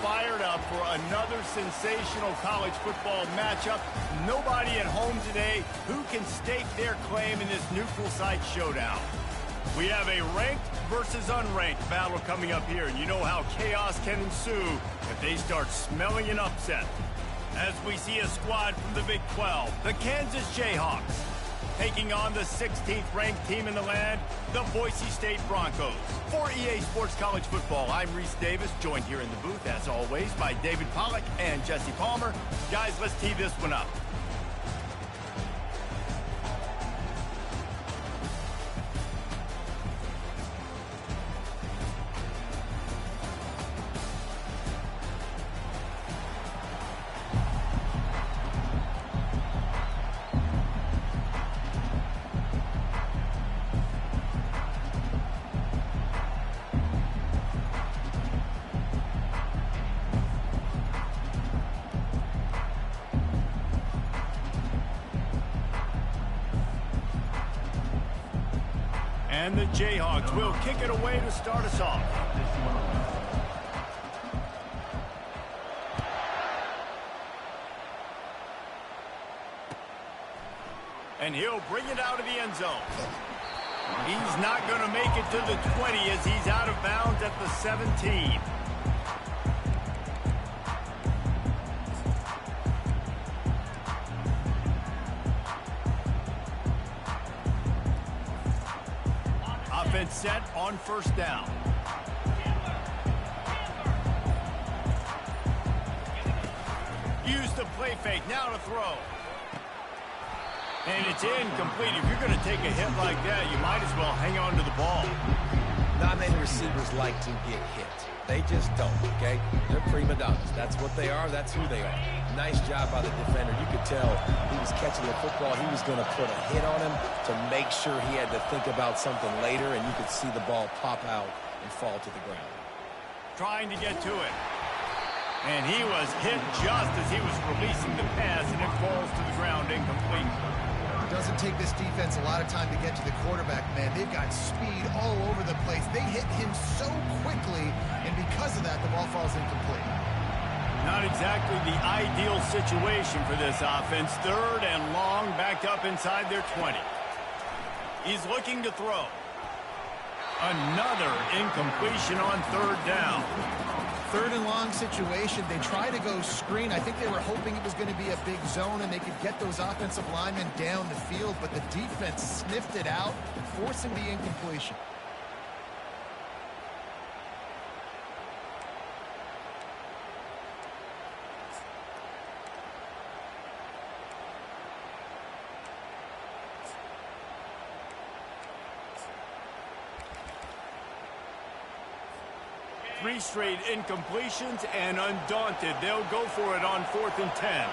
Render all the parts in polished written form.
fired up for another sensational college football matchup. Nobody at home today who can stake their claim in this neutral site showdown. We have a ranked versus unranked battle coming up here, and you know how chaos can ensue if they start smelling an upset. As we see a squad from the Big 12, the Kansas Jayhawks, taking on the 16th ranked team in the land, the Boise State Broncos. For EA Sports College Football, I'm Reese Davis, joined here in the booth, as always, by David Pollack and Jesse Palmer. Guys, let's tee this one up. And the Jayhawks will kick it away to start us off. And he'll bring it out of the end zone. He's not going to make it to the 20 as he's out of bounds at the 17. Offense set on first down. Use the play fake, now to throw. And it's incomplete. If you're going to take a hit like that, you might as well hang on to the ball. Not many receivers like to get hit. They just don't, okay? They're prima donnas. That's what they are. That's who they are. Nice job by the defender. You could tell he was catching the football. He was going to put a hit on him to make sure he had to think about something later, and you could see the ball pop out and fall to the ground. Trying to get to it. And he was hit just as he was releasing the pass, and it falls to the ground incomplete. Doesn't take this defense a lot of time to get to the quarterback, man. They've got speed all over the place. They hit him so quickly, and because of that, the ball falls incomplete. Not exactly the ideal situation for this offense. Third and long, backed up inside their 20. He's looking to throw. Another incompletion on third down. Third and long situation. They try to go screen. I think they were hoping it was going to be a big zone and they could get those offensive linemen down the field, but the defense sniffed it out, forcing the incompletion. Three straight incompletions, and undaunted, they'll go for it on 4th and 10.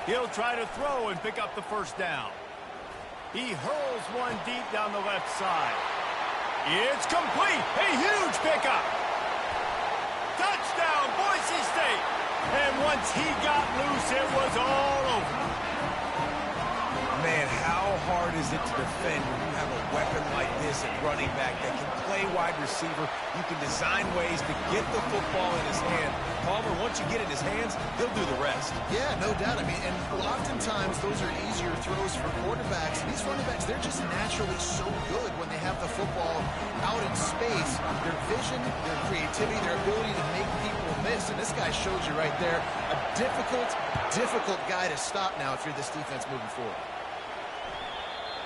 He'll try to throw and pick up the first down. He hurls one deep down the left side. It's complete. A huge pickup. Touchdown, Boise State. And once he got loose, it was all over. Man, how hard is it to defend when you have a weapon like this at running back that can play wide receiver? You can design ways to get the football in his hand. Palmer, once you get it in his hands, he'll do the rest. Yeah, no doubt. I mean, and oftentimes those are easier throws for quarterbacks. These running backs, they're just naturally so good when they have the football out in space. Their vision, their creativity, their ability to make people miss. And this guy shows you right there, a difficult guy to stop now if you're this defense moving forward.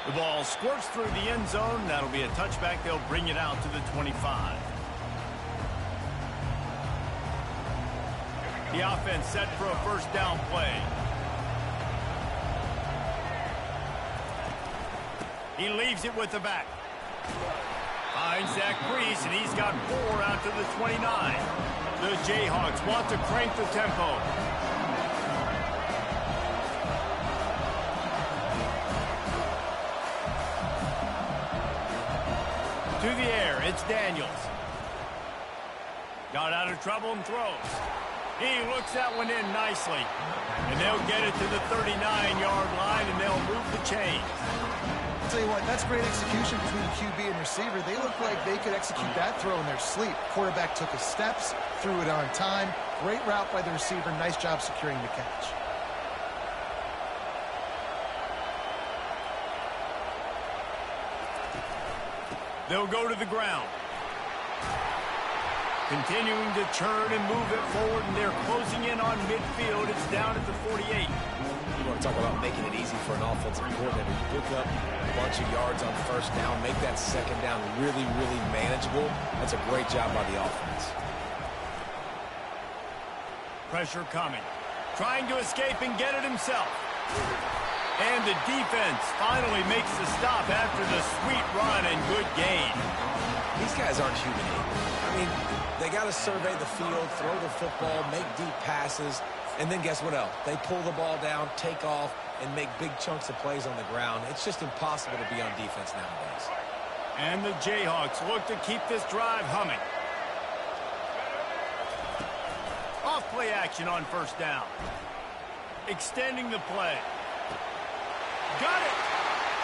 The ball squirts through the end zone. That'll be a touchback. They'll bring it out to the 25. The offense set for a first down play. He leaves it with the back. Finds Zach Priest, and he's got 4 out to the 29. The Jayhawks want to crank the tempo. To the air, it's Daniels. Got out of trouble and throws. He looks that one in nicely. And they'll get it to the 39-yard line, and they'll move the chains. I'll tell you what, that's great execution between the QB and receiver. They look like they could execute that throw in their sleep. Quarterback took his steps, threw it on time. Great route by the receiver. Nice job securing the catch. They'll go to the ground. Continuing to churn and move it forward, and they're closing in on midfield. It's down at the 48. You want to talk about making it easy for an offensive coordinator. You pick up a bunch of yards on first down, make that second down really, really manageable. That's a great job by the offense. Pressure coming. Trying to escape and get it himself. And the defense finally makes the stop after the sweet run and good gain. These guys aren't human. I mean, they got to survey the field, throw the football, make deep passes, and then guess what else? They pull the ball down, take off, and make big chunks of plays on the ground. It's just impossible to be on defense nowadays. And the Jayhawks look to keep this drive humming. Off play action on first down. Extending the play. Got it!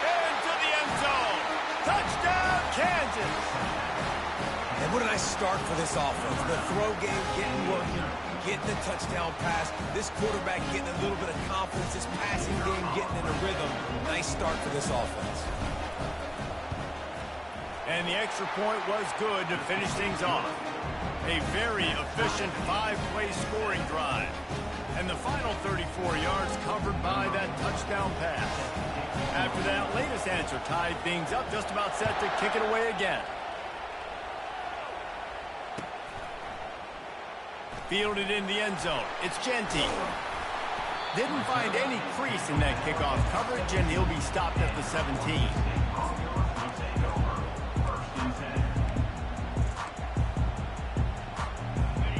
Into the end zone! Touchdown, Kansas! And what a nice start for this offense. The throw game getting working, getting the touchdown pass. This quarterback getting a little bit of confidence. This passing game getting in a rhythm. Nice start for this offense. And the extra point was good to finish things off. A very efficient 5-play scoring drive. And the final 34 yards covered by that touchdown pass. After that latest answer tied things up, just about set to kick it away again. Fielded in the end zone. It's Genty. Didn't find any crease in that kickoff coverage, and he'll be stopped at the 17.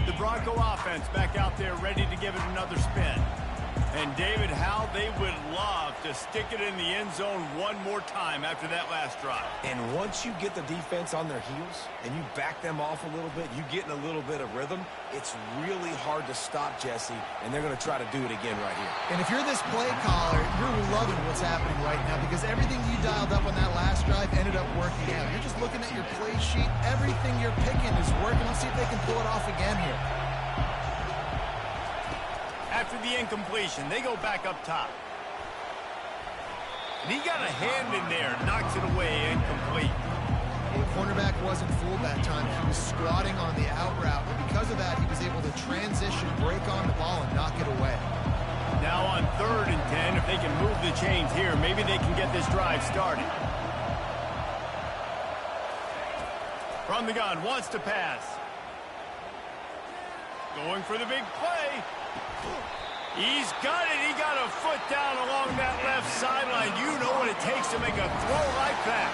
The Bronco offense back out there ready to give it another spin. And David, how they would love to stick it in the end zone one more time after that last drive. And once you get the defense on their heels and you back them off a little bit, you get in a little bit of rhythm, it's really hard to stop Jesse, and they're going to try to do it again right here. And if you're this play caller, you're loving what's happening right now because everything you dialed up on that last drive ended up working out. You're just looking at your play sheet. Everything you're picking is working. Let's see if they can pull it off again here. After the incompletion, they go back up top. And he got a hand in there, knocks it away, incomplete. The cornerback wasn't fooled that time. He was squatting on the out route, and because of that, he was able to transition, break on the ball, and knock it away. Now on 3rd and 10, if they can move the chains here, maybe they can get this drive started. From the gun, wants to pass. Going for the big play. He's got it. He got a foot down along that left sideline. You know what it takes to make a throw like that.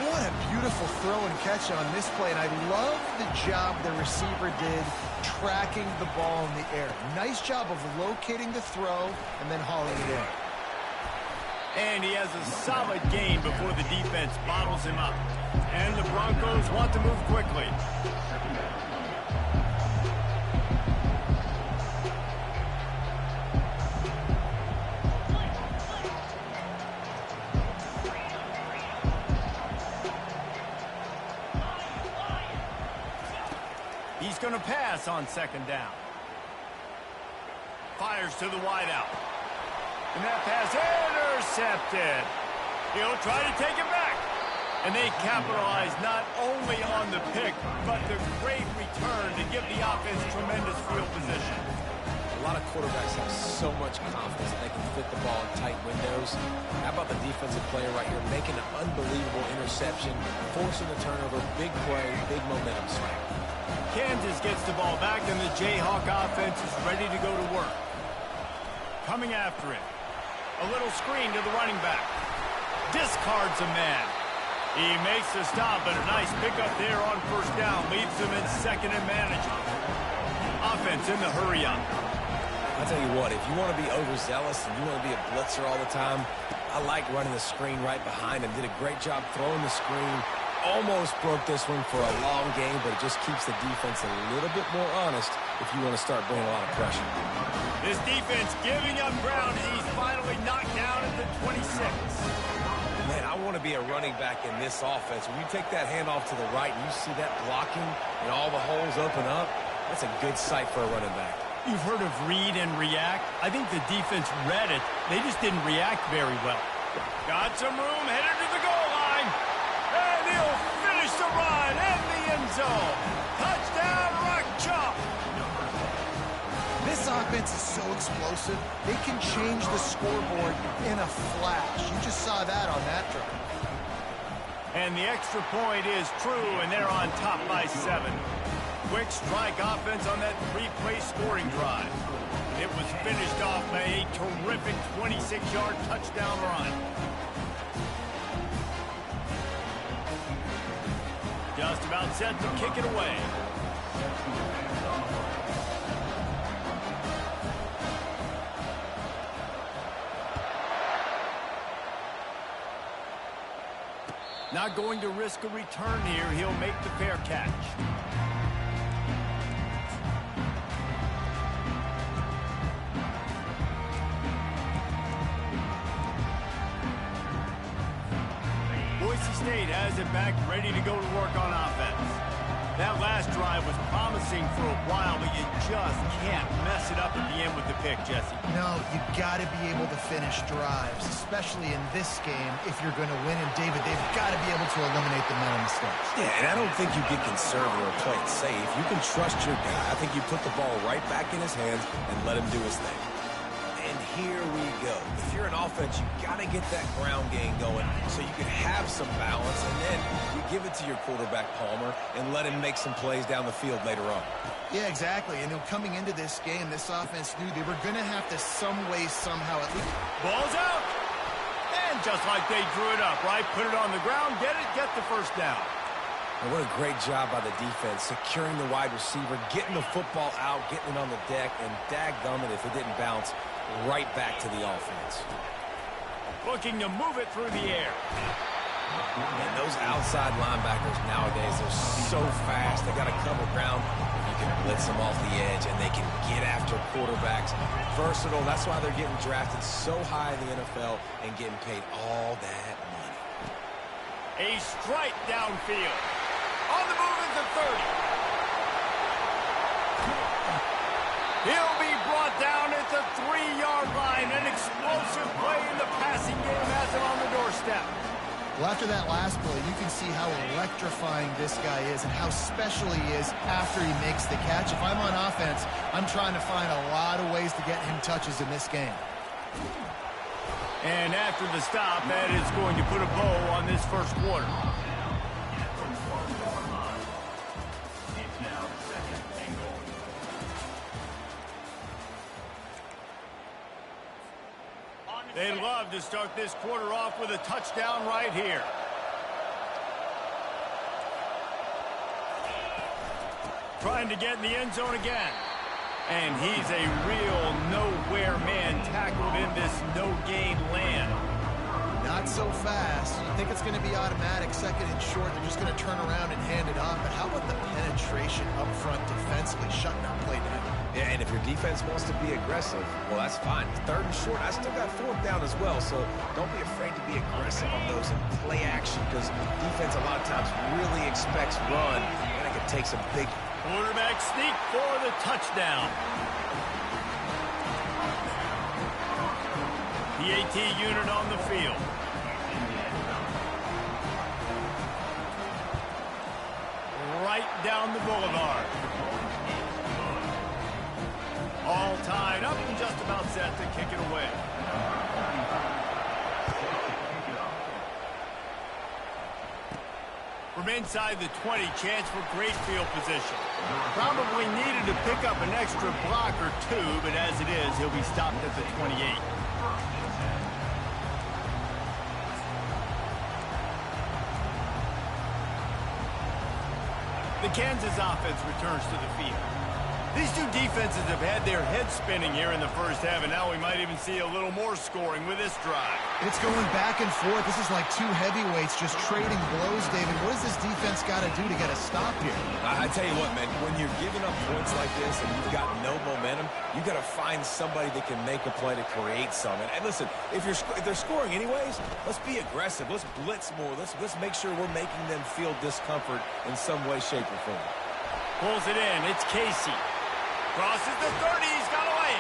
What a beautiful throw and catch on this play, and I love the job the receiver did tracking the ball in the air. Nice job of locating the throw and then hauling it in. And he has a solid gain before the defense bottles him up. And the Broncos want to move quickly. He's going to pass on 2nd down. Fires to the wideout. And that pass intercepted. He'll try to take it back. And they capitalize not only on the pick, but the great return to give the offense tremendous field position. A lot of quarterbacks have so much confidence that they can fit the ball in tight windows. How about the defensive player right here making an unbelievable interception, forcing the turnover, big play, big momentum swing. Kansas gets the ball back, and the Jayhawk offense is ready to go to work. Coming after it. A little screen to the running back. Discards a man. He makes the stop, but a nice pickup there on 1st down. Leaves him in 2nd and manageable. Offense in the hurry-up. I'll tell you what, if you want to be overzealous and you want to be a blitzer all the time, I like running the screen right behind him. Did a great job throwing the screen. Almost broke this one for a long game, but it just keeps the defense a little bit more honest if you want to start bringing a lot of pressure. This defense giving up ground, and he's finally knocked down at the 26. Man, I want to be a running back in this offense. When you take that handoff to the right and you see that blocking and all the holes open up, that's a good sight for a running back. You've heard of read and react. I think the defense read it. They just didn't react very well. Got some room, headed to the goal line. And he'll finish the run in the end zone. Touchdown, Rock Chalk. This offense is so explosive, they can change the scoreboard in a flash. You just saw that on that drive. And the extra point is true, and they're on top by 7. Quick strike offense on that 3-play scoring drive. It was finished off by a terrific 26-yard touchdown run. Just about set to kick it away. Not going to risk a return here. He'll make the fair catch. Boise State has it back, ready to go to work on offense. That last drive was promising for a while, but you just can't mess it up at the end with the pick, Jesse. No, you got to be able to finish drives, especially in this game if you're going to win. And David, they've got to be able to eliminate the mental mistakes. Yeah, and I don't think you get conservative or play it safe. You can trust your guy. I think you put the ball right back in his hands and let him do his thing. And here we go. If you're an offense, you got to get that ground game going so you can have some balance, and then you give it to your quarterback, Palmer, and let him make some plays down the field later on. Yeah, exactly. And coming into this game, this offense knew they were going to have to some way, somehow, at least. Ball's out. And just like they drew it up, right? Put it on the ground, get the first down. And what a great job by the defense, securing the wide receiver, getting the football out, getting it on the deck, and dadgummit if it didn't bounce right back to the offense. Looking to move it through the air. And those outside linebackers nowadays, they're so fast. They got to cover ground. You can blitz them off the edge, and they can get after quarterbacks. Versatile. That's why they're getting drafted so high in the NFL and getting paid all that money. A strike downfield. On the move is the 30. He'll be brought down at the 3-yard line. An explosive play in the passing game has him on the doorstep. Well, after that last play, you can see how electrifying this guy is and how special he is after he makes the catch. If I'm on offense, I'm trying to find a lot of ways to get him touches in this game. And after the stop, that is going to put a bow on this first quarter. They'd love to start this quarter off with a touchdown right here. Trying to get in the end zone again. And he's a real nowhere man tackled in this no-gain land. Not so fast. You think it's going to be automatic, second and short. They're just going to turn around and hand it off. But how about the penetration up front defensively, shutting that play down? Yeah, and if your defense wants to be aggressive, well, that's fine. Third and short, I still got fourth down as well, so don't be afraid to be aggressive on those and play action, because defense a lot of times really expects run, and it can take some big... Quarterback sneak for the touchdown. The AT unit on the field. Right down the boulevard. All tied up and just about set to kick it away. From inside the 20, chance for great field position. Probably needed to pick up an extra block or two, but as it is, he'll be stopped at the 28. The Kansas offense returns to the field. These two defenses have had their heads spinning here in the first half, and now we might even see a little more scoring with this drive. It's going back and forth. This is like two heavyweights just trading blows, David. What does this defense got to do to get a stop here? I tell you what, man, when you're giving up points like this and you've got no momentum, you got to find somebody that can make a play to create something. And listen, if they're scoring anyways, let's be aggressive. Let's blitz more. Let's make sure we're making them feel discomfort in some way, shape, or form. Pulls it in. It's Casey. Crosses the 30. He's got away.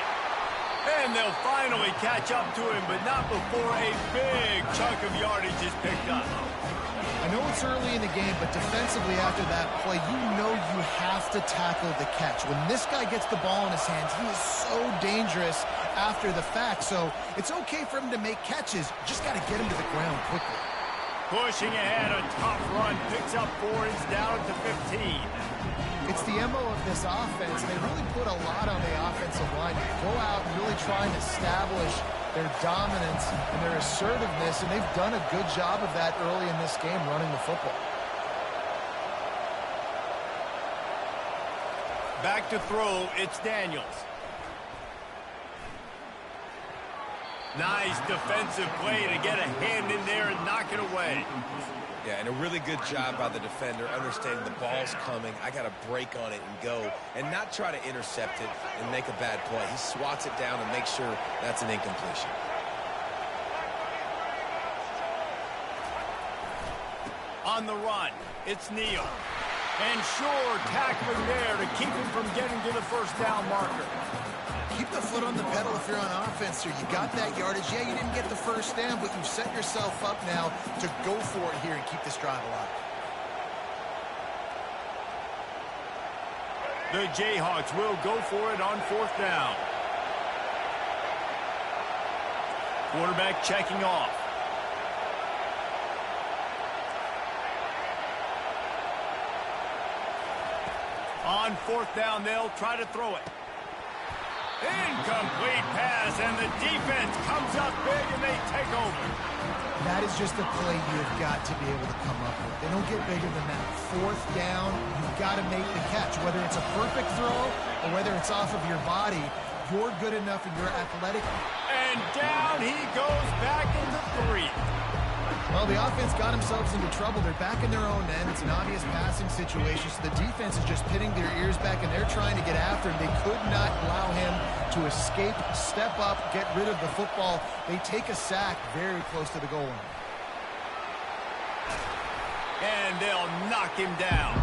And they'll finally catch up to him, but not before a big chunk of yardage is picked up. I know it's early in the game, but defensively after that play, you know you have to tackle the catch. When this guy gets the ball in his hands, he is so dangerous after the fact. So it's okay for him to make catches. Just got to get him to the ground quickly. Pushing ahead, a tough run. Picks up 4. It's down to 15. It's the MO of this offense. They really put a lot on the offensive line to go out and really try and establish their dominance and their assertiveness, and they've done a good job of that early in this game running the football. Back to throw, it's Daniels. Nice defensive play to get a hand in there and knock it away. Yeah, and a really good job by the defender, understanding the ball's coming. I got to break on it and go, and not try to intercept it and make a bad play. He swats it down and makes sure that's an incompletion. On the run, it's Neal. And sure, tackling there to keep him from getting to the first down marker. Keep the foot on the pedal if you're on offense here. You got that yardage. Yeah, you didn't get the first down, but you've set yourself up now to go for it here and keep this drive alive. The Jayhawks will go for it on 4th down. Quarterback checking off. On 4th down, they'll try to throw it. Incomplete pass, and the defense comes up big, and they take over. That is just a play you've got to be able to come up with. They don't get bigger than that. 4th down, you've got to make the catch. Whether it's a perfect throw or whether it's off of your body, you're good enough and you're athletic. And down he goes back into 3. Well, the offense got themselves into trouble. They're back in their own end. It's an obvious passing situation, so the defense is just pinning their ears back, and they're trying to get after him. They could not allow him to escape, step up, get rid of the football. They take a sack very close to the goal line. And they'll knock him down.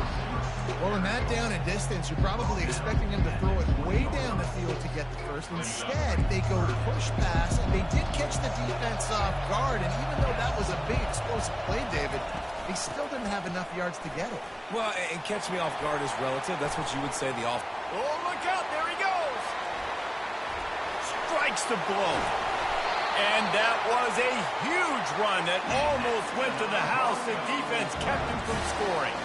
Well, in that down and distance, you're probably expecting him to throw it way down the field to get the first. Instead, they go push pass, and they did catch the defense off guard. And even though that was a big explosive play, David, they still didn't have enough yards to get it. Well, and catch me off guard is relative. That's what you would say the off. Oh, look out. There he goes. Strikes the blow. And that was a huge run that almost went to the house. The defense kept him from scoring.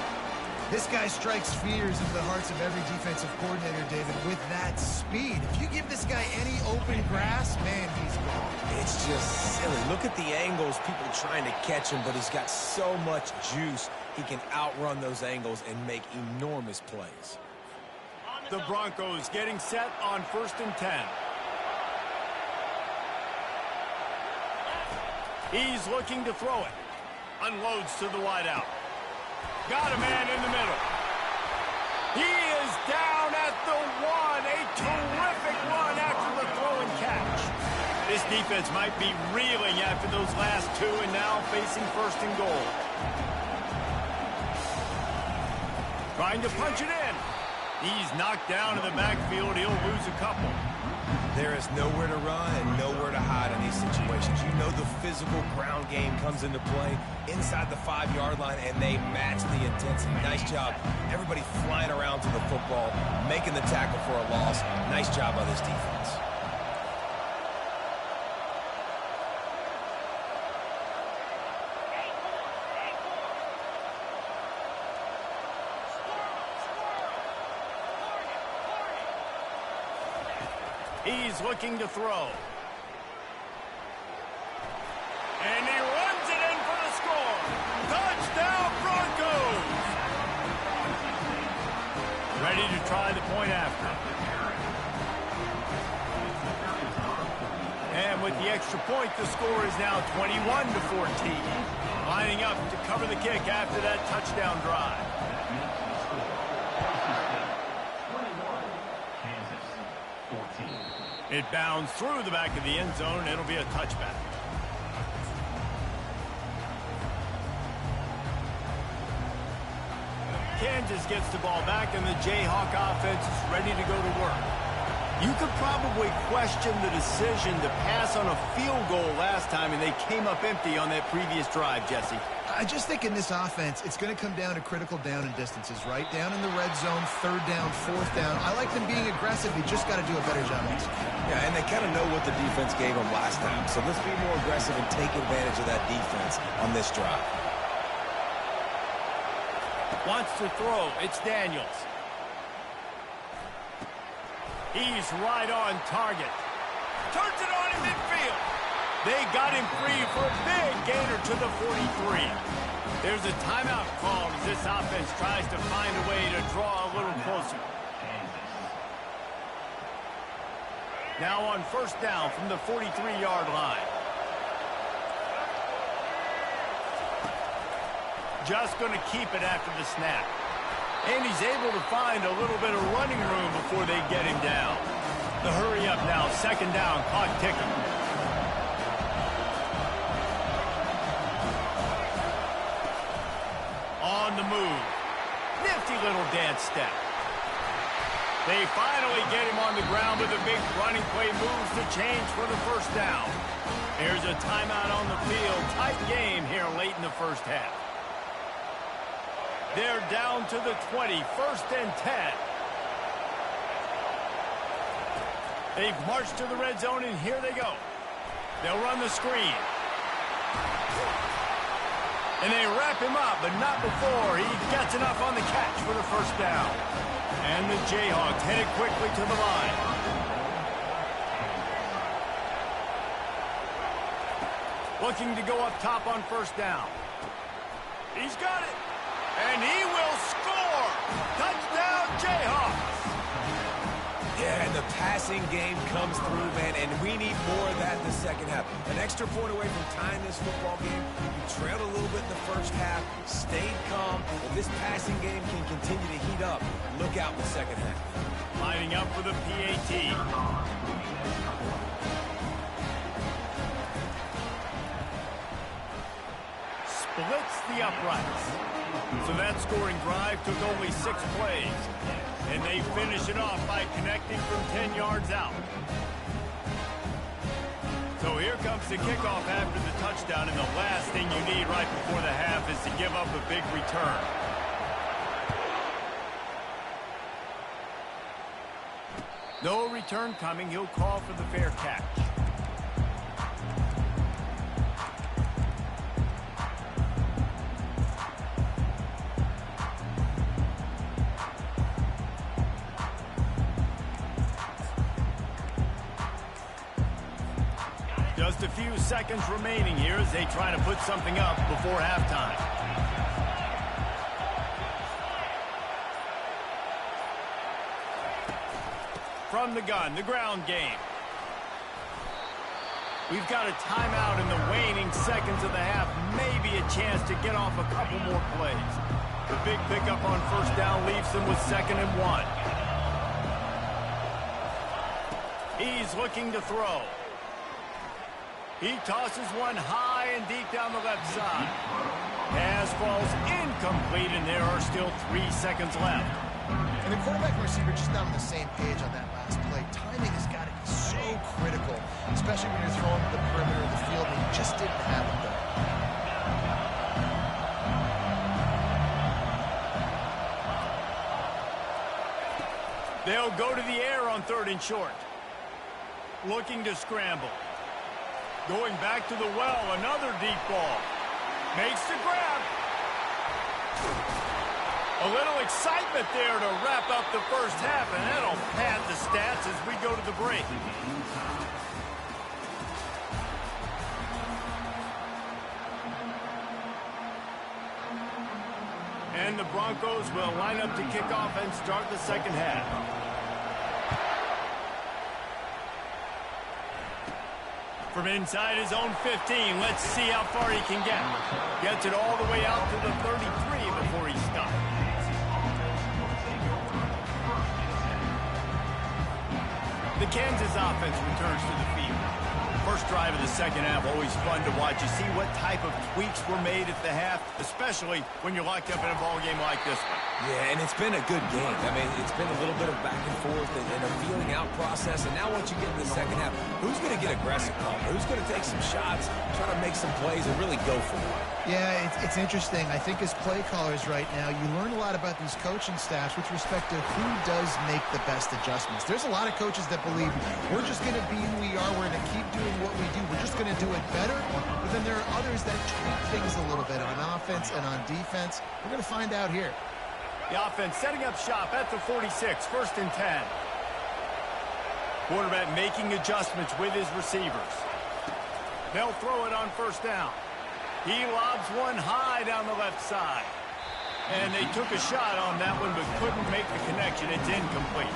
This guy strikes fears into the hearts of every defensive coordinator, David, with that speed. If you give this guy any open grass, man, he's gone. It's just silly. Look at the angles, people trying to catch him, but he's got so much juice. He can outrun those angles and make enormous plays. The Broncos getting set on 1st and 10. He's looking to throw it. Unloads to the wideout. Got a man in the middle. He is down at the 1. A terrific run after the throw and catch. This defense might be reeling after those last 2 and now facing 1st and goal. Trying to punch it in. He's knocked down in the backfield. He'll lose a couple. There is nowhere to run and nowhere to hide in these situations. You know the physical ground game comes into play inside the 5-yard line, and they match the intensity. Nice job. Everybody flying around to the football, making the tackle for a loss. Nice job by this defense. He's looking to throw. And he runs it in for the score. Touchdown, Broncos! Ready ready to try the point after. And with the extra point, the score is now 21-14. Lining up to cover the kick after that touchdown drive. It bounds through the back of the end zone. It'll be a touchback. Kansas gets the ball back, and the Jayhawk offense is ready to go to work. You could probably question the decision to pass on a field goal last time, and they came up empty on that previous drive, Jesse. I just think in this offense, it's going to come down to critical down and distances, right? Down in the red zone, third down, fourth down. I like them being aggressive. You just got to do a better job executing. Yeah, and they kind of know what the defense gave them last time. So let's be more aggressive and take advantage of that defense on this drive. Wants to throw. It's Daniels. He's right on target. Turns it on in midfield. They got him free for a big gainer to the 43. There's a timeout called as this offense tries to find a way to draw a little closer. Now on first down from the 43-yard line. Just going to keep it after the snap. And he's able to find a little bit of running room before they get him down. The hurry up now, second down, clock ticking. On the move. Nifty little dance step. They finally get him on the ground with a big running play, moves to change for the first down. Here's a timeout on the field. Tight game here late in the first half. They're down to the 20, first and 10. They've marched to the red zone, and here they go. They'll run the screen. And they wrap him up, but not before he gets enough on the catch for the first down. And the Jayhawks headed quickly to the line. Looking to go up top on first down. He's got it. And he will score! Touchdown, Jayhawks! Yeah, and the passing game comes through, man, and we need more of that in the second half. An extra point away from tying this football game. You trailed a little bit in the first half, stayed calm, but this passing game can continue to heat up. Look out in the second half. Lining up for the PAT. Splits the uprights. So that scoring drive took only 6 plays. And they finish it off by connecting from 10 yards out. So here comes the kickoff after the touchdown, and the last thing you need right before the half is to give up a big return. No return coming. He'll call for the fair catch. Just a few seconds remaining here as they try to put something up before halftime. From the gun, the ground game. We've got a timeout in the waning seconds of the half. Maybe a chance to get off a couple more plays. The big pickup on first down leaves them with 2nd and 1. He's looking to throw. He tosses one high and deep down the left side. Pass falls incomplete, and there are still 3 seconds left. And the quarterback and receiver just not on the same page on that last play. Timing has got to be so critical, especially when you're throwing to the perimeter of the field, and you just didn't have it there. They'll go to the air on 3rd and short. Looking to scramble. Going back to the well, another deep ball. Makes the grab. A little excitement there to wrap up the first half, and that'll pad the stats as we go to the break. And the Broncos will line up to kick off and start the second half. From inside his own 15, let's see how far he can get. Gets it all the way out to the 33 before he's stopped. The Kansas offense returns to the field. First drive of the second half, always fun to watch. You see what type of tweaks were made at the half, especially when you're locked up in a ball game like this one. Yeah, and it's been a good game. I mean, it's been a little bit of back and forth and a feeling out process. And now once you get in the second half, who's going to get aggressive, Palmer? Who's going to take some shots, try to make some plays, and really go for it? Yeah, it's interesting. I think as play callers right now, you learn a lot about these coaching staffs with respect to who does make the best adjustments. There's a lot of coaches that believe we're just going to be who we are. We're going to keep doing what we do. We're just going to do it better. But then there are others that tweak things a little bit on offense and on defense. We're going to find out here. The offense setting up shop at the 46, 1st and 10. Quarterback making adjustments with his receivers. They'll throw it on first down. He lobs one high down the left side. And they took a shot on that one but couldn't make the connection. It's incomplete.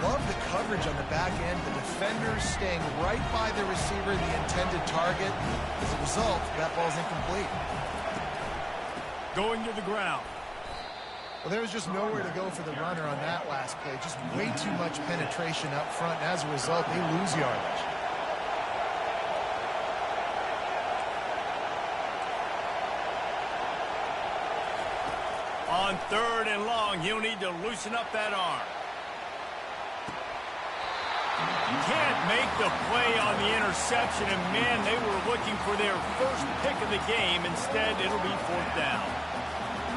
Love the coverage on the back end. The defenders staying right by the receiver, the intended target. As a result, that ball's incomplete. Going to the ground. Well, there was just nowhere to go for the runner on that last play. Just way too much penetration up front. And as a result, they lose yardage. On 3rd and long, he'll need to loosen up that arm. Can't make the play on the interception, and man, they were looking for their first pick of the game. Instead, it'll be 4th down.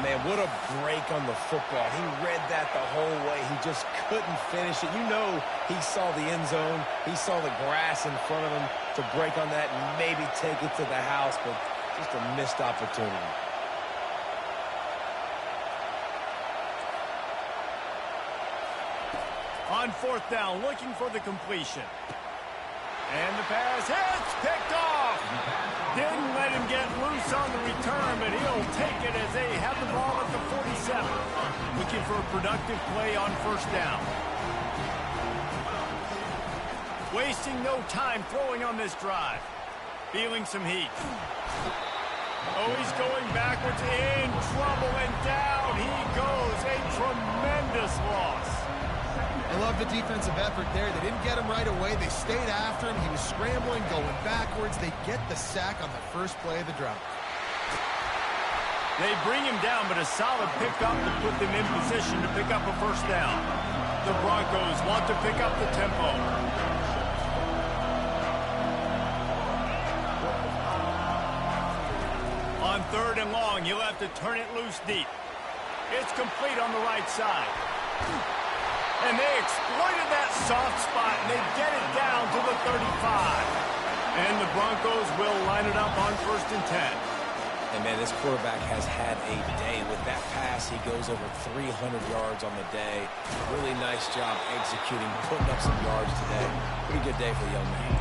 Man, what a break on the football. He read that the whole way. He just couldn't finish it. You know he saw the end zone. He saw the grass in front of him to break on that and maybe take it to the house, but just a missed opportunity. On 4th down, looking for the completion. And the pass hits, picked off. Didn't let him get loose on the return, but he'll take it as they have the ball at the 47. Looking for a productive play on 1st down. Wasting no time throwing on this drive. Feeling some heat. Oh, he's going backwards, in trouble, and down he goes. A tremendous loss. I love the defensive effort there. They didn't get him right away. They stayed after him. He was scrambling, going backwards. They get the sack on the first play of the drive. They bring him down, but a solid pickup to put them in position to pick up a 1st down. The Broncos want to pick up the tempo. On 3rd and long, he'll have to turn it loose deep. It's complete on the right side. And they exploited that soft spot, and they get it down to the 35. And the Broncos will line it up on 1st and 10. And, man, this quarterback has had a day. With that pass, he goes over 300 yards on the day. Really nice job executing, putting up some yards today. Pretty good day for the young man.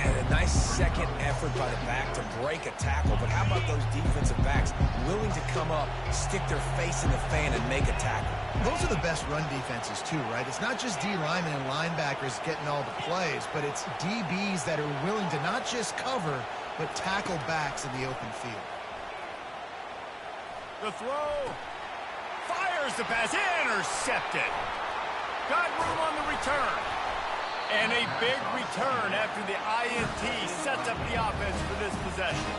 And a nice second effort by the back to break a tackle. But how about those defensive backs willing to come up, stick their face in the fan, and make a tackle? Those are the best run defenses, too, right? It's not just D linemen and linebackers getting all the plays, but it's DBs that are willing to not just cover, but tackle backs in the open field. The throw. Fires the pass. Intercepted. Got room on the return. And a big return after the INT sets up the offense for this possession.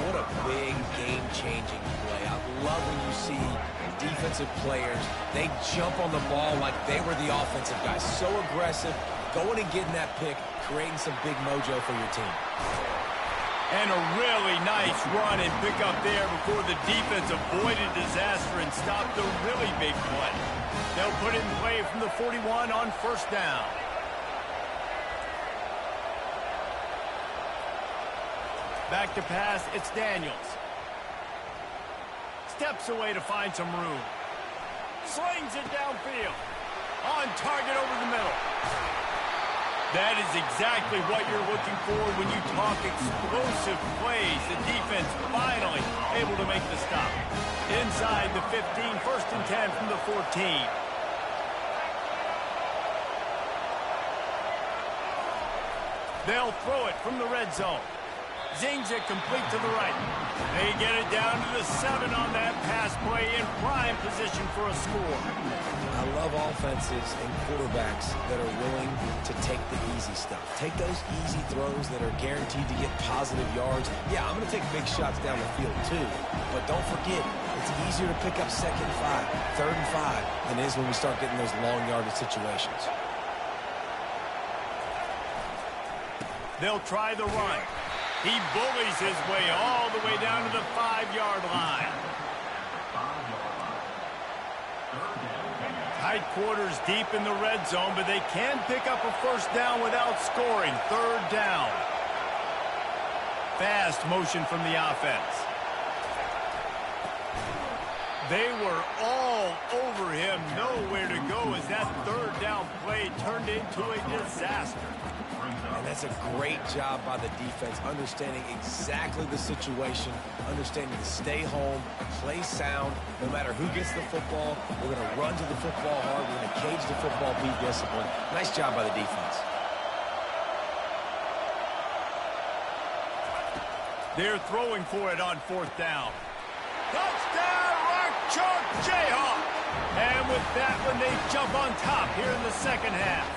What a big game-changing play. I love when you see defensive players, they jump on the ball like they were the offensive guys. So aggressive, going and getting that pick, creating some big mojo for your team. And a really nice run and pick up there before the defense avoided disaster and stopped a really big play. They'll put it in play from the 41 on 1st down. Back to pass, it's Daniels. Steps away to find some room. Slings it downfield. On target over the middle. That is exactly what you're looking for when you talk explosive plays. The defense finally able to make the stop. Inside the 15, 1st and 10 from the 14. They'll throw it from the red zone. Zings it complete to the right. They get it down to the 7 on that pass play in prime position for a score. I love offenses and quarterbacks that are willing to take the easy stuff. Take those easy throws that are guaranteed to get positive yards. Yeah, I'm going to take big shots down the field too. But don't forget, it's easier to pick up 2nd and 5, 3rd and 5 than it is when we start getting those long yardage situations. They'll try the run. He bullies his way all the way down to the 5-yard line. Tight quarters deep in the red zone, but they can pick up a 1st down without scoring. 3rd down. Fast motion from the offense. They were all over him. Nowhere to go as that 3rd down play turned into a disaster. And that's a great job by the defense, understanding exactly the situation, understanding to stay home, play sound. No matter who gets the football, we're going to run to the football hard. We're going to cage the football, be disciplined. Nice job by the defense. They're throwing for it on 4th down. Touchdown, Rock Chalk Jayhawk! And with that one, they jump on top here in the 2nd half.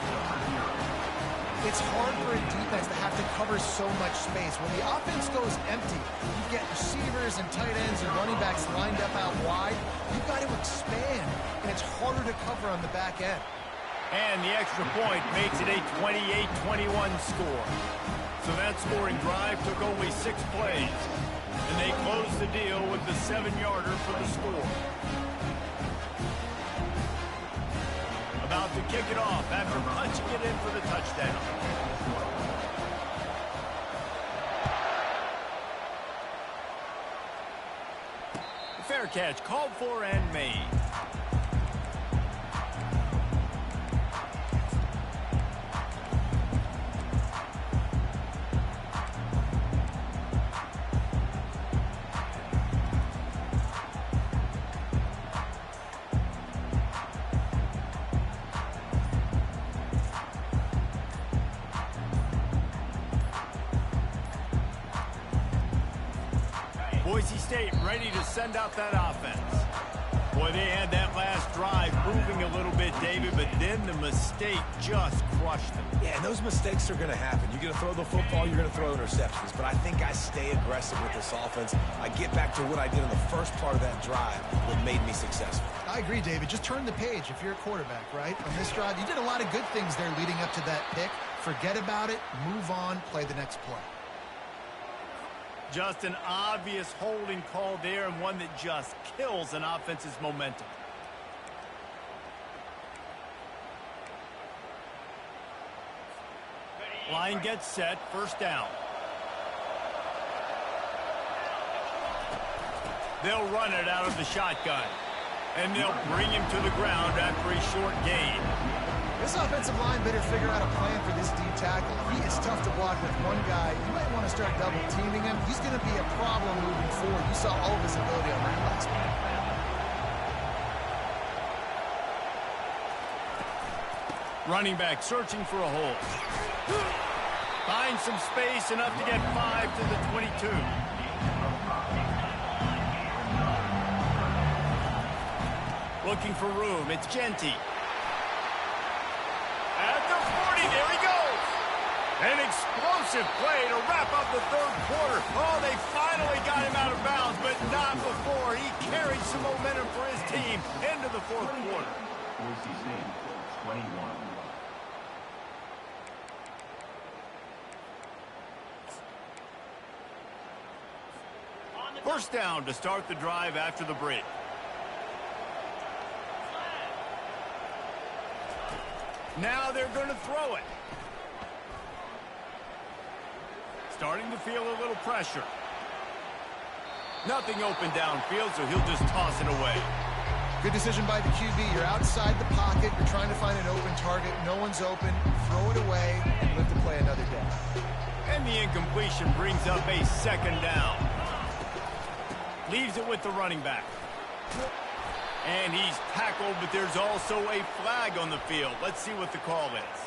It's hard for a defense to have to cover so much space. When the offense goes empty, you get receivers and tight ends and running backs lined up out wide. You've got to expand, and it's harder to cover on the back end. And the extra point makes it a 28-21 score. So that scoring drive took only 6 plays. And they closed the deal with the 7-yarder for the score. About to kick it off after punching it in for the touchdown. Fair catch called for and made. Boise State ready to send out that offense. Boy, they had that last drive moving a little bit, David, but then the mistake just crushed them. Yeah, and those mistakes are going to happen. You're going to throw the football, you're going to throw interceptions. But I think I stay aggressive with this offense. I get back to what I did in the first part of that drive that made me successful. I agree, David. Just turn the page if you're a quarterback, right? On this drive, you did a lot of good things there leading up to that pick. Forget about it, move on, play the next play. Just an obvious holding call there, and one that just kills an offense's momentum. Line gets set, 1st down. They'll run it out of the shotgun, and they'll bring him to the ground after a short gain. This offensive line better figure out a plan for this D tackle. He is tough to block with one guy. You might want to start double teaming him. He's going to be a problem moving forward. You saw all of his ability on that last play. Running back searching for a hole. Finds some space, enough to get 5 to the 22. Looking for room. It's Genty. At the 40, there he goes. An explosive play to wrap up the 3rd quarter. Oh, they finally got him out of bounds, but not before. He carried some momentum for his team into the 4th quarter. Boise State, 21. First down to start the drive after the break. Now they're going to throw it. Starting to feel a little pressure. Nothing open downfield, so he'll just toss it away. Good decision by the QB. You're outside the pocket. You're trying to find an open target. No one's open. Throw it away and live to play another day. And the incompletion brings up a second down. Leaves it with the running back. And he's tackled, but there's also a flag on the field. Let's see what the call is.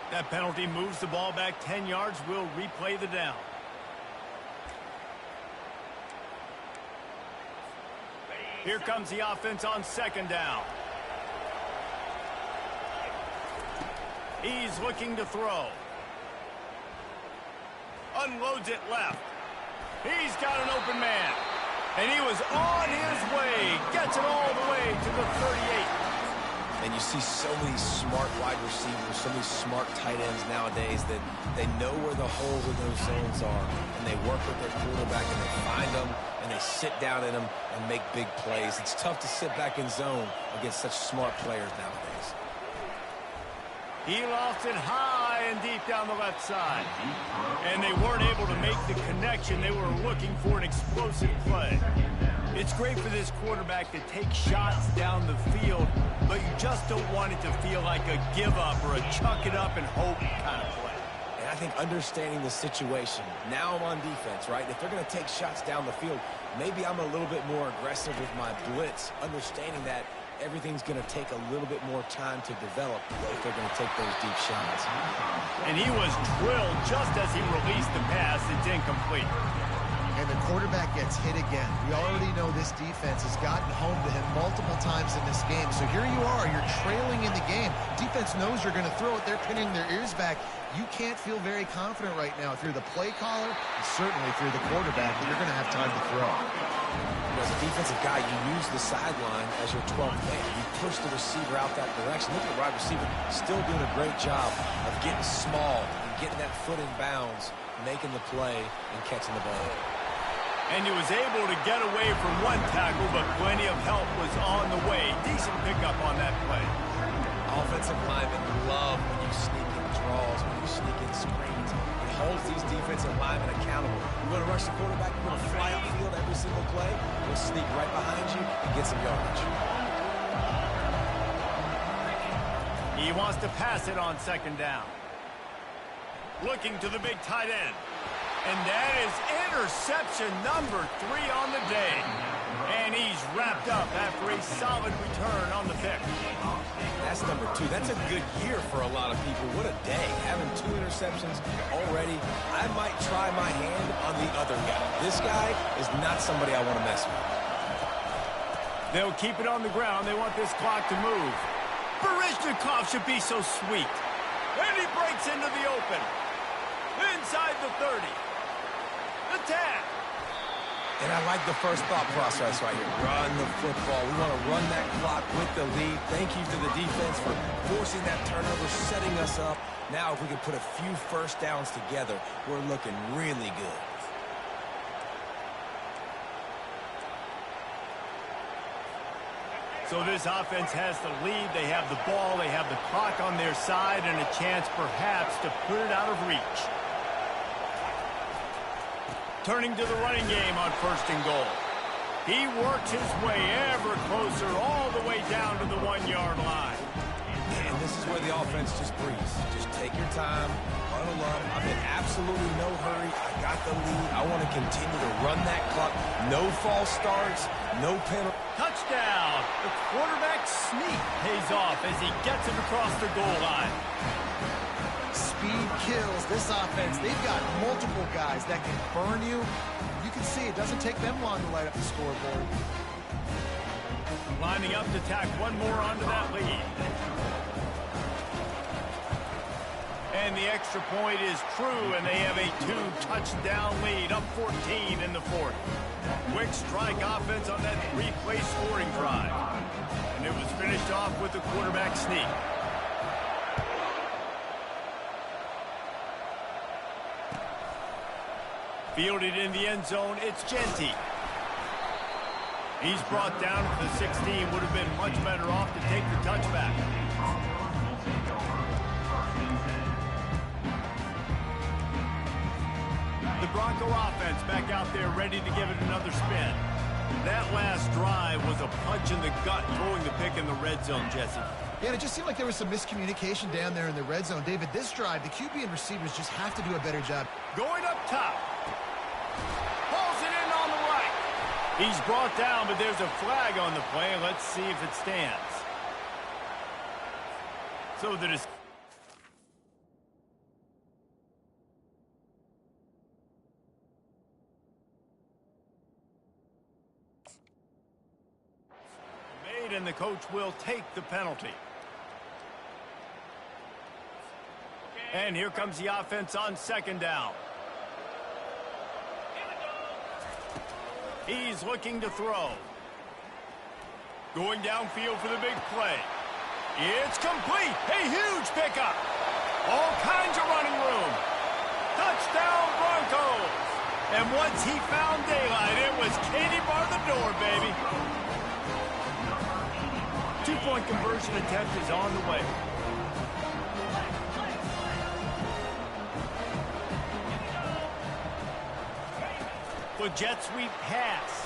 That penalty moves the ball back 10 yards. We'll replay the down. Here comes the offense on second down. He's looking to throw. Unloads it left. He's got an open man. And he was on his way. Gets it all the way to the 38. And you see so many smart wide receivers, so many smart tight ends nowadays that they know where the holes in those zones are. And they work with their quarterback and they find them and they sit down in them and make big plays. It's tough to sit back in zone against such smart players nowadays. He lost it high and deep down the left side. And they weren't able to make the connection. They were looking for an explosive play. It's great for this quarterback to take shots down the field, but you just don't want it to feel like a give-up or a chuck it up and hope kind of play. And I think understanding the situation, now I'm on defense, right? If they're going to take shots down the field, maybe I'm a little bit more aggressive with my blitz, understanding that everything's going to take a little bit more time to develop if they're going to take those deep shots. And he was drilled just as he released the pass. It's incomplete. And the quarterback gets hit again. We already know this defense has gotten home to him multiple times in this game. So here you are, you're trailing in the game. Defense knows you're going to throw it. They're pinning their ears back. You can't feel very confident right now if you're the play caller, and certainly if you're the quarterback, that you're going to have time to throw. As a defensive guy, you use the sideline as your 12th man. You push the receiver out that direction. Look at the wide receiver still doing a great job of getting small and getting that foot in bounds, making the play, and catching the ball. And he was able to get away from one tackle, but plenty of help was on the way. Decent pickup on that play. Offensive linemen love when you sneak in draws, when you sneak in screens. It holds these defensive linemen accountable. You want to rush the quarterback, you want to fly upfield every single play, we'll sneak right behind you and get some yardage. He wants to pass it on second down. Looking to the big tight end. And that is interception number 3 on the day. And he's wrapped up after a solid return on the pick. That's number 2. That's a good year for a lot of people. What a day. Having 2 interceptions already. I might try my hand on the other guy. This guy is not somebody I want to mess with. They'll keep it on the ground. They want this clock to move. Baryshnikov should be so sweet. And he breaks into the open. Inside the 30. The 10. And I like the first thought process right here. Run the football. We want to run that clock with the lead. Thank you to the defense for forcing that turnover, setting us up. Now, if we can put a few first downs together, we're looking really good. So this offense has the lead. They have the ball. They have the clock on their side and a chance perhaps to put it out of reach. Turning to the running game on 1st and goal. He works his way ever closer all the way down to the 1-yard line. And this is where the offense just breathes. Just take your time, huddle up. I'm in absolutely no hurry. I got the lead. I want to continue to run that clock. No false starts, no penalty. Touchdown! The quarterback sneak pays off as he gets it across the goal line. Speed kills. This offense, they've got multiple guys that can burn you. You can see it doesn't take them long to light up the scoreboard. Lining up to tack one more onto that lead. And the extra point is true, and they have a 2-touchdown lead, up 14 in the 4th. Quick strike offense on that 3-play scoring drive. And it was finished off with the quarterback sneak. Fielded in the end zone, it's Genty. He's brought down to the 16. Would have been much better off to take the touchback. The Bronco offense back out there ready to give it another spin. That last drive was a punch in the gut, throwing the pick in the red zone, Jesse. Yeah, and it just seemed like there was some miscommunication down there in the red zone. David, this drive, the QB and receivers just have to do a better job. Going up top. Pulls it in on the right. He's brought down, but there's a flag on the play. Let's see if it stands. So that is... made, and the coach will take the penalty. And here comes the offense on second down. He's looking to throw. Going downfield for the big play. It's complete. A huge pickup. All kinds of running room. Touchdown Broncos. And once he found daylight, it was Katie bar the door, baby. Two-point conversion attempt is on the way. With jet sweep pass.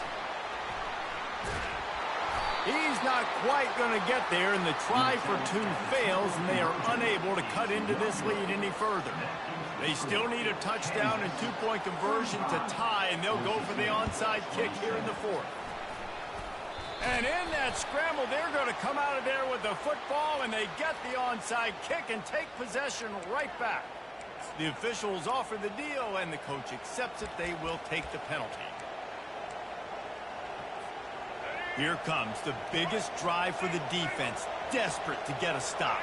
He's not quite going to get there, and the try for two fails, and they are unable to cut into this lead any further. They still need a touchdown and two-point conversion to tie, and they'll go for the onside kick here in the fourth. And in that scramble, they're going to come out of there with the football, and they get the onside kick and take possession right back. The officials offer the deal, and the coach accepts it. They will take the penalty. Here comes the biggest drive for the defense, desperate to get a stop.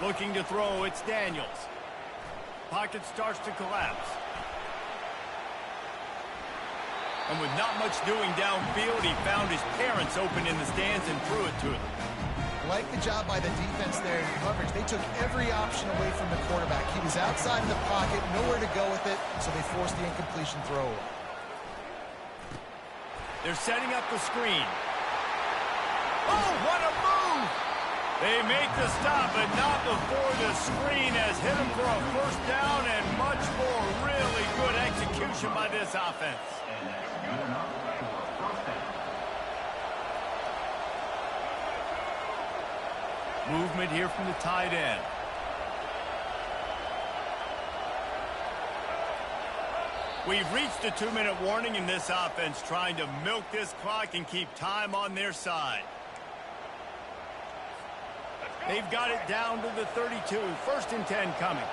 Looking to throw, it's Daniels. Pocket starts to collapse. And with not much doing downfield, he found his parents open in the stands and threw it to them. Like the job by the defense there in coverage. They took every option away from the quarterback. He was outside of the pocket, nowhere to go with it, so they forced the incompletion throw. They're setting up the screen. Oh, what a move! They make the stop, but not before the screen has hit them for a first down and much more. Really good execution by this offense. And that's good enough for a first down. Movement here from the tight end. We've reached a 2-minute warning in this offense, trying to milk this clock and keep time on their side. They've got it down to the 32. First and 10 coming.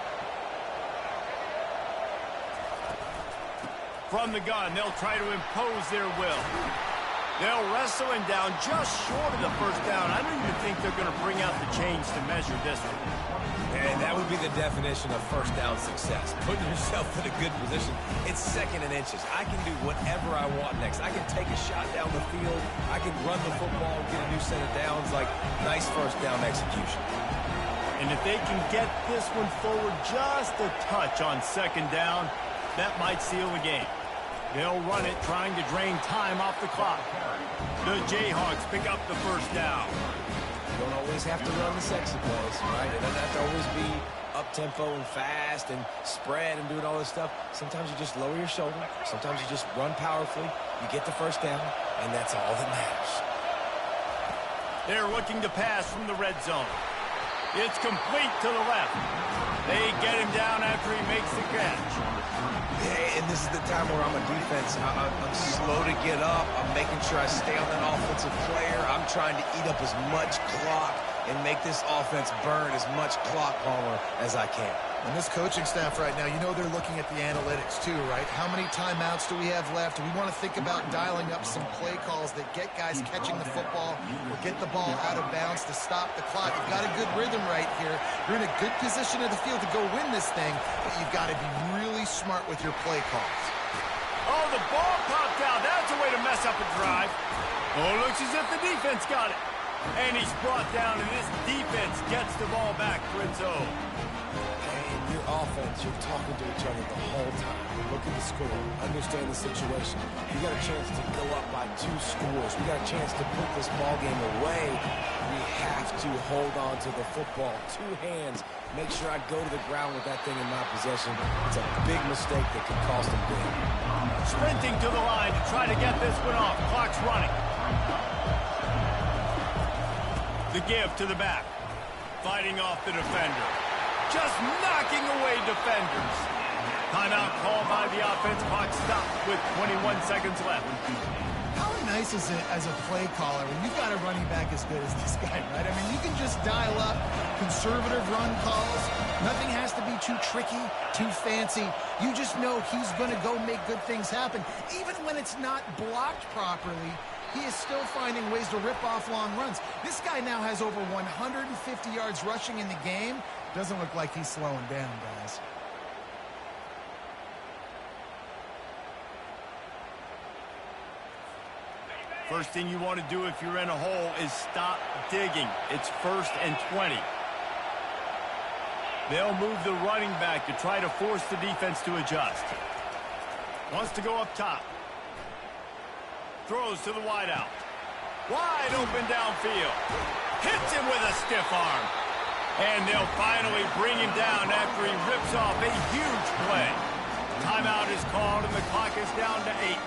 From the gun, they'll try to impose their will. They'll wrestle him down just short of the first down. I don't even think they're going to bring out the chains to measure this one. And that would be the definition of first down success. Putting yourself in a good position. It's second and inches. I can do whatever I want next. I can take a shot down the field. I can run the football and get a new set of downs. Like, nice first down execution. And if they can get this one forward just a touch on second down, that might seal the game. They'll run it, trying to drain time off the clock. The Jayhawks pick up the first down. You don't always have to run the sexy plays, right? It doesn't have to always be up-tempo and fast and spread and doing all this stuff. Sometimes you just lower your shoulder. Sometimes you just run powerfully. You get the first down, and that's all that matters. They're looking to pass from the red zone. It's complete to the left. They get him down after he makes the catch. And this is the time where I'm a defense. I'm slow to get up. I'm making sure I stay on that offensive player. I'm trying to eat up as much clock and make this offense burn as much clock, Palmer, as I can. And this coaching staff right now, you know they're looking at the analytics too, right? How many timeouts do we have left? We want to think about dialing up some play calls that get guys catching the football or get the ball out of bounds to stop the clock. You've got a good rhythm right here. You're in a good position of the field to go win this thing, but you've got to be really smart with your play calls. Oh, the ball popped out. That's a way to mess up a drive. Oh, looks as if the defense got it. And he's brought down, and this defense gets the ball back for its own. your offense, you're talking to each other the whole time. You're looking to score, understand the situation. You got a chance to go up by 2 scores. We got a chance to put this ball game away. We have to hold on to the football. 2 hands. Make sure I go to the ground with that thing in my possession. It's a big mistake that could cost them big. Sprinting to the line to try to get this one off. Clock's running. The give to the back. Fighting off the defender. Just knocking away defenders. Timeout called by the offense. Clock stopped with 21 seconds left. How nice is it as a play caller when you've got a running back as good as this guy, right? I mean, you can just dial up conservative run calls. Nothing has to be too tricky, too fancy. You just know he's going to go make good things happen. Even when it's not blocked properly, he is still finding ways to rip off long runs. This guy now has over 150 yards rushing in the game. Doesn't look like he's slowing down, guys. First thing you want to do if you're in a hole is stop digging. It's 1st and 20. They'll move the running back to try to force the defense to adjust. Wants to go up top. Throws to the wideout. Wide open downfield. Hits him with a stiff arm. And they'll finally bring him down after he rips off a huge play. Timeout is called and the clock is down to 8.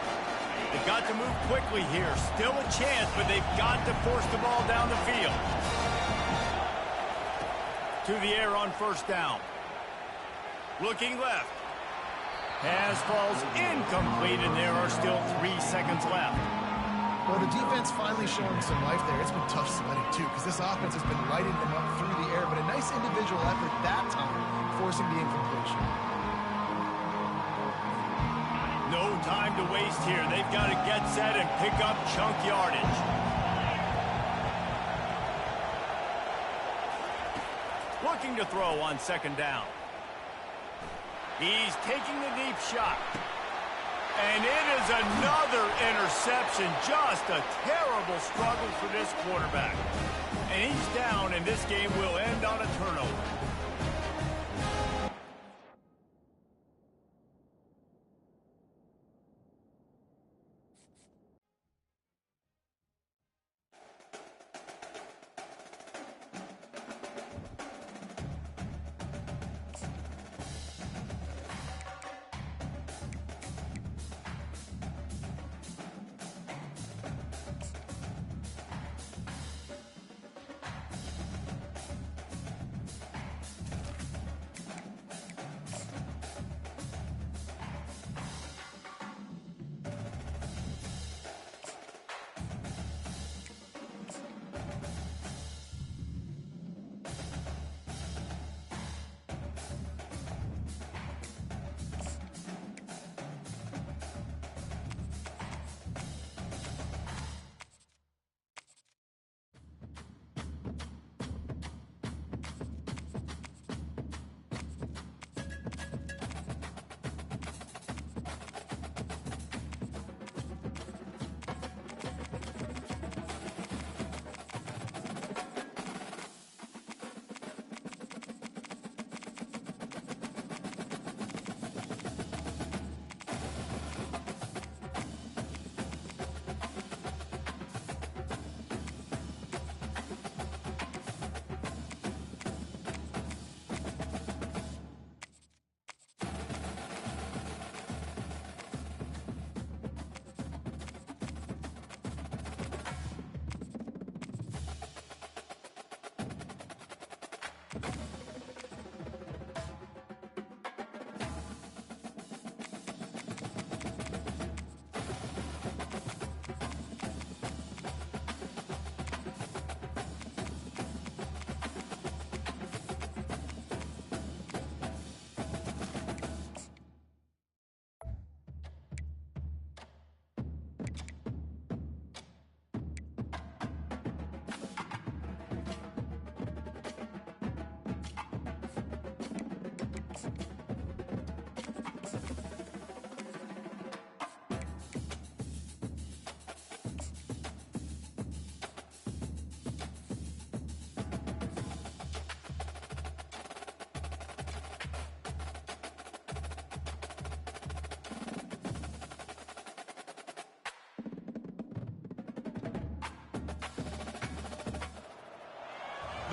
They've got to move quickly here. Still a chance, but they've got to force the ball down the field. To the air on 1st down. Looking left. Pass falls incomplete, and there are still 3 seconds left. Well, the defense finally showing some life there. It's been tough sledding, too, because this offense has been lighting them up through the air, but a nice individual effort that time, forcing the incompletion. No time to waste here. They've got to get set and pick up chunk yardage. Looking to throw on 2nd down. He's taking the deep shot. And it is another interception. Just a terrible struggle for this quarterback. And he's down, and this game will end on a turnover.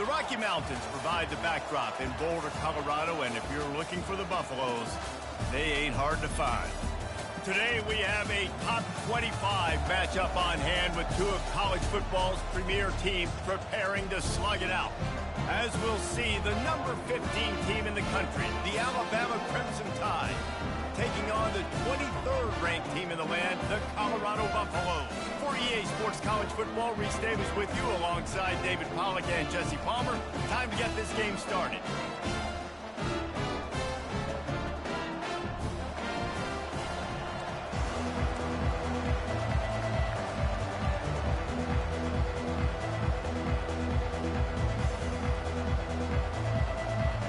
The Rocky Mountains provide the backdrop in Boulder, Colorado, and if you're looking for the Buffaloes, they ain't hard to find. Today we have a top 25 matchup on hand with two of college football's premier teams preparing to slug it out. As we'll see, the number 15 team in the country, the Alabama Crimson Tide, taking on the 23rd ranked team in the land, the Colorado Buffaloes. For EA Sports College Football, Reese Davis with you alongside David Pollack and Jesse Palmer. Time to get this game started.